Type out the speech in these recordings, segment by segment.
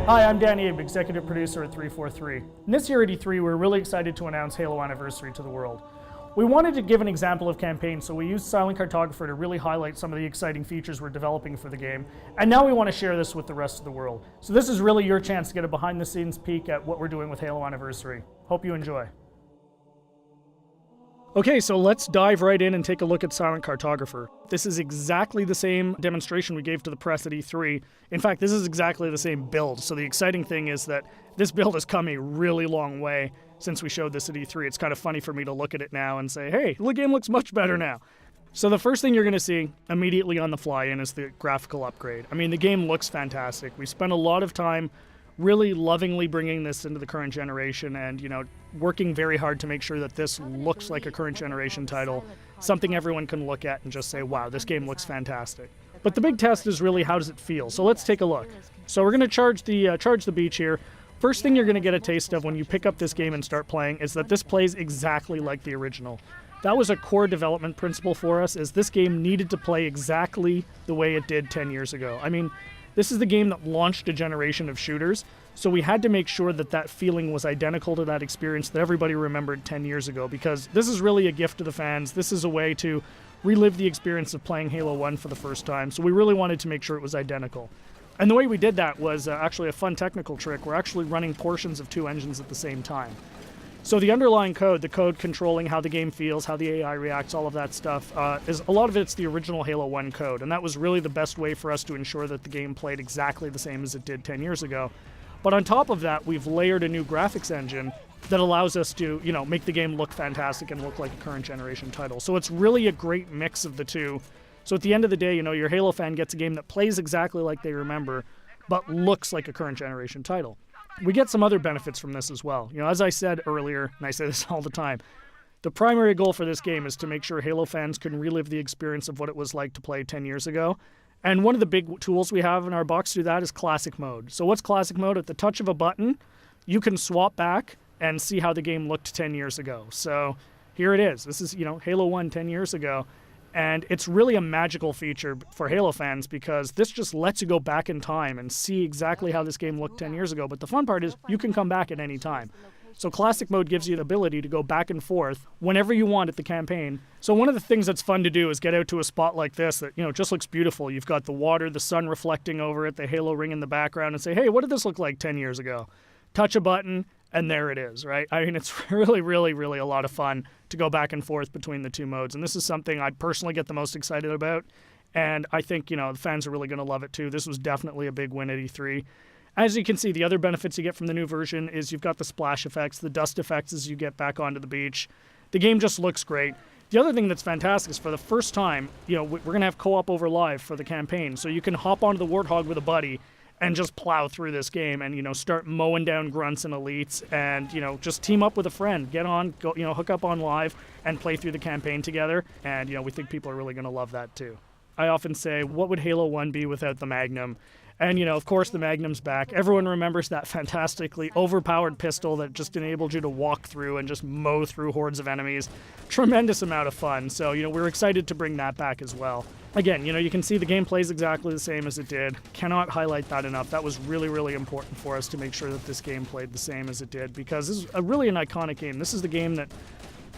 Hi, I'm Dan Abe, executive producer at 343. And this year at E3, we're really excited to announce Halo Anniversary to the world. We wanted to give an example of campaign, so we used Silent Cartographer to really highlight some of the exciting features we're developing for the game. And now we want to share this with the rest of the world. So this is really your chance to get a behind-the-scenes peek at what we're doing with Halo Anniversary. Hope you enjoy. Okay, so let's dive right in and take a look at Silent Cartographer. This is exactly the same demonstration we gave to the press at E3. In fact, this is exactly the same build. So the exciting thing is that this build has come a really long way since we showed this at E3. It's kind of funny for me to look at it now and say, hey, the game looks much better now. So the first thing you're going to see immediately on the fly-in is the graphical upgrade. I mean, the game looks fantastic. We spent a lot of time really lovingly bringing this into the current generation and, working very hard to make sure that this looks like a current generation title, something everyone can look at and just say, wow, this game looks fantastic. But the big test is really, how does it feel? So let's take a look. So we're going to charge the beach here. First thing you're going to get a taste of when you pick up this game and start playing is that this plays exactly like the original. That was a core development principle for us, is this game needed to play exactly the way it did 10 years ago. I mean, this is the game that launched a generation of shooters, so we had to make sure that that feeling was identical to that experience that everybody remembered 10 years ago, because this is really a gift to the fans. This is a way to relive the experience of playing Halo 1 for the first time, so we really wanted to make sure it was identical. And the way we did that was actually a fun technical trick. We're actually running portions of two engines at the same time. So the underlying code, the code controlling how the game feels, how the AI reacts, all of that stuff, is a lot of it's the original Halo 1 code, and that was really the best way for us to ensure that the game played exactly the same as it did 10 years ago. But on top of that, we've layered a new graphics engine that allows us to, make the game look fantastic and look like a current generation title. So it's really a great mix of the two. So at the end of the day, your Halo fan gets a game that plays exactly like they remember, but looks like a current generation title. We get some other benefits from this as well. As I said earlier, and I say this all the time, the primary goal for this game is to make sure Halo fans can relive the experience of what it was like to play 10 years ago. And one of the big tools we have in our box to do that is Classic Mode. So what's Classic Mode? At the touch of a button, you can swap back and see how the game looked 10 years ago. So here it is. This is, Halo 1 10 years ago. And it's really a magical feature for Halo fans because this just lets you go back in time and see exactly how this game looked 10 years ago. But the fun part is you can come back at any time. So Classic Mode gives you the ability to go back and forth whenever you want at the campaign. So one of the things that's fun to do is get out to a spot like this that, just looks beautiful. You've got the water, the sun reflecting over it, the Halo ring in the background, and say, hey, what did this look like 10 years ago? Touch a button, and there it is, right? I mean, it's really, really, really a lot of fun to go back and forth between the two modes. And this is something I personally get the most excited about. And I think, the fans are really going to love it too. This was definitely a big win at E3. As you can see, the other benefits you get from the new version is you've got the splash effects, the dust effects as you get back onto the beach. The game just looks great. The other thing that's fantastic is for the first time, we're going to have co-op over live for the campaign. So you can hop onto the Warthog with a buddy and just plow through this game and, start mowing down grunts and elites and, just team up with a friend. Get on, go, hook up on live and play through the campaign together. And, we think people are really going to love that too. I often say, what would Halo 1 be without the Magnum? And, of course, the Magnum's back. Everyone remembers that fantastically overpowered pistol that just enabled you to walk through and just mow through hordes of enemies. Tremendous amount of fun. So, we're excited to bring that back as well. Again, you can see the game plays exactly the same as it did. Cannot highlight that enough. That was really, really important for us to make sure that this game played the same as it did, because this is really an iconic game. This is the game that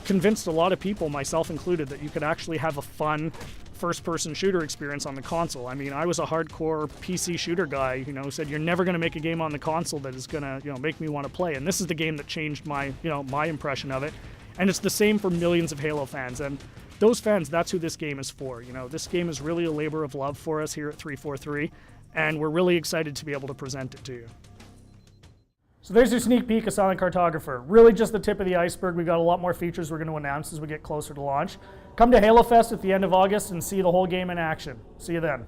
convinced a lot of people, myself included, that you could actually have a fun first-person shooter experience on the console. I mean, I was a hardcore PC shooter guy, who said you're never going to make a game on the console that is going to, make me want to play. And this is the game that changed my, my impression of it. And it's the same for millions of Halo fans. And those fans, that's who this game is for. This game is really a labor of love for us here at 343, and we're really excited to be able to present it to you. So there's your sneak peek of Silent Cartographer. Really just the tip of the iceberg. We've got a lot more features we're going to announce as we get closer to launch. Come to Halo Fest at the end of August and see the whole game in action. See you then.